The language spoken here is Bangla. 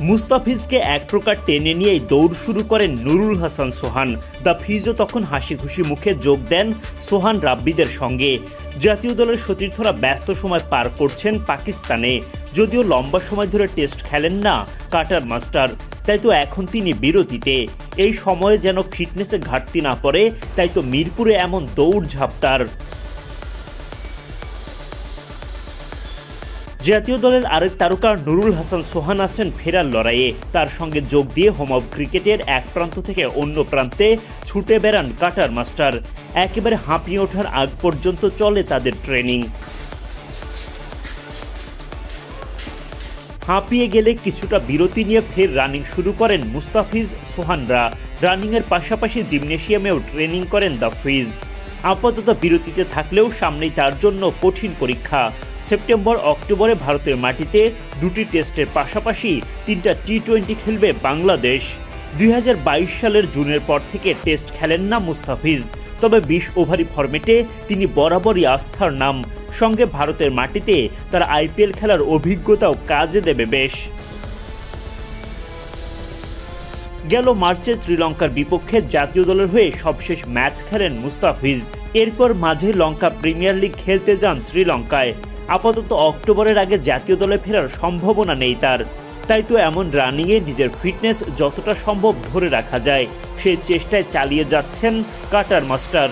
মুস্তাফিজকে এক প্রকার টেনে নিয়েই দৌড় শুরু করেন নুরুল হাসান সোহান। দ্য ফিজও তখন হাসি খুশি মুখে যোগ দেন সোহান রাব্বিদের সঙ্গে। জাতীয় দলের সতীর্থরা ব্যস্ত সময় পার করছেন পাকিস্তানে। যদিও লম্বা সময় ধরে টেস্ট খেলেন না কাটার মাস্টার, তাই তো এখন তিনি বিরতিতে। এই সময়ে যেন ফিটনেসে ঘাটতি না পড়ে, তাই তো মিরপুরে এমন দৌড়ঝাঁপ তার। জাতীয় দলের আরেক তারকা নুরুল হাসান সোহান আছেন ফেরার লড়াইয়ে। তার সঙ্গে যোগ দিয়ে হোম অফ ক্রিকেটের এক প্রান্ত থেকে অন্য প্রান্তে ছুটে বেড়ান কাটার মাস্টার। একেবারে হাঁপিয়ে ওঠার আগ পর্যন্ত চলে তাদের ট্রেনিং। হাঁপিয়ে গেলে কিছুটা বিরতি নিয়ে ফের রানিং শুরু করেন মুস্তাফিজ সোহানরা। রানিংয়ের পাশাপাশি জিমনেশিয়ামেও ট্রেনিং করেন দ্য ফিজ। আপাতত বিরতিতে থাকলেও সামনেই তার জন্য কঠিন পরীক্ষা। সেপ্টেম্বর অক্টোবরে ভারতের মাটিতে 2টি টেস্টের পাশাপাশি 3টা টি-20 খেলবে বাংলাদেশ। 2022 সালের জুনের পর থেকে টেস্ট খেলেন না মুস্তাফিজ, তবে 20 ওভারি ফরম্যাটে তিনি বরাবরই আস্থার নাম। সঙ্গে ভারতের মাটিতে তার আইপিএল খেলার অভিজ্ঞতাও কাজে দেবে বেশ। গেল মার্চে শ্রীলঙ্কার বিপক্ষে জাতীয় দলের হয়ে সবশেষ ম্যাচ খেলেন মুস্তাফিজ। এরপর মাঝে লঙ্কা প্রিমিয়ার লিগ খেলতে যান শ্রীলঙ্কায়। আপাতত অক্টোবরের আগে জাতীয় দলে ফেরার সম্ভাবনা নেই তার। তাই তো এমন রানিংয়ে নিজের ফিটনেস যতটা সম্ভব ধরে রাখা যায় সেই চেষ্টায় চালিয়ে যাচ্ছেন কাটার মাস্টার।